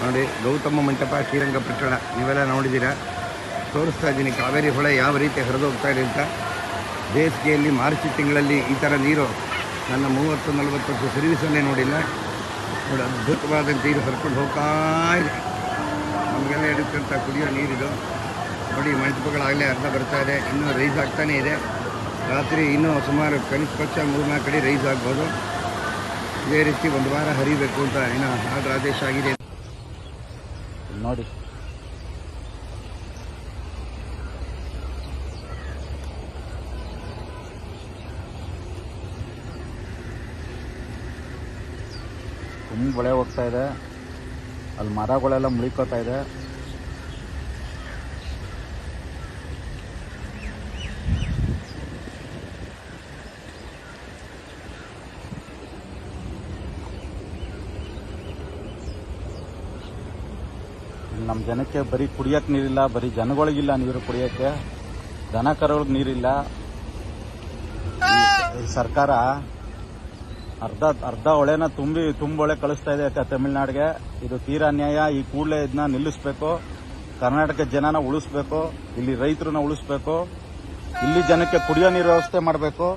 ನೋಡಿ ಗೌತಮ ಮಂಟಪ ಶ್ರೀರಂಗಪಟ್ಟಣ ನೀವೆಲ್ಲ ನೋಡಿದ್ದೀರಾ. ತೋರಿಸ್ತಾ ಇದ್ದೀನಿ ಕಾವೇರಿ ಹೊಳೆ ಯಾವ ರೀತಿ ಹರಿದು ಹೋಗ್ತಾ ಇದೆ ಅಂತ. ಬೇಸಿಗೆಯಲ್ಲಿ ಮಾರ್ಚ್ ತಿಂಗಳಲ್ಲಿ ಈ ಥರ ನೀರು ನನ್ನ 30-40 ವರ್ಷ ಸರ್ವಿಸನ್ನೇ ನೋಡಿಲ್ಲ. ನೋಡಿ ಅದ್ಭುತವಾದಂಥ ನೀರು ಹರ್ಕೊಂಡು ಹೋಗ್ತಾ ಇದೆ. ನಮಗೆಲ್ಲ ಇರುತ್ತಂಥ ಕುಡಿಯೋ ನೀರಿದು. ನೋಡಿ ಮಂಟಪಗಳಾಗಲೇ ಅರ್ಧ ಬರ್ತಾ ಇದೆ, ಇನ್ನೂ ರೈಸ್ ಆಗ್ತಾನೇ ಇದೆ. ರಾತ್ರಿ ಇನ್ನೂ ಸುಮಾರು ಕನಿಷ್ಠ ಪಕ್ಷ 3-4 ಕಡೆ ರೈಸ್ ಆಗ್ಬೋದು. ಇದೇ ರೀತಿ ಒಂದು ವಾರ ಹರಿಬೇಕು ಅಂತ ಏನೋ ಆರ್ಡರ್ ಆದೇಶ ಆಗಿದೆ ನೋಡಿ. ತುಂಬ ಬೆಳೆ ಹೋಗ್ತಾ ಇದೆ, ಅಲ್ಲಿ ಮರಗಳೆಲ್ಲ ಮುಳಿಕೋತಾ ಇದೆ. ನಮ್ಮ ಜನಕ್ಕೆ ಬರೀ ಕುಡಿಯೋಕೆ ನೀರಿಲ್ಲ, ಬರೀ ಜನಗಳಿಗಿಲ್ಲ ನೀರು ಕುಡಿಯೋಕ್ಕೆ, ದನ ಕರುಗಳಿಗೆ ನೀರಿಲ್ಲ. ಈ ಸರ್ಕಾರ ಅರ್ಧ ಹೊಳೆನ ತುಂಬ ಹೊಳೆ ಕಳಿಸ್ತಾ ಇದೆ ತಮಿಳ್ನಾಡಿಗೆ. ಇದು ತೀರಾ ಅನ್ಯಾಯ. ಈ ಕೂಡಲೇ ಇದನ್ನ ನಿಲ್ಲಿಸಬೇಕು. ಕರ್ನಾಟಕ ಜನನ ಉಳಿಸ್ಬೇಕು, ಇಲ್ಲಿ ರೈತರನ್ನ ಉಳಿಸ್ಬೇಕು, ಇಲ್ಲಿ ಜನಕ್ಕೆ ಕುಡಿಯೋ ನೀರು ವ್ಯವಸ್ಥೆ ಮಾಡಬೇಕು.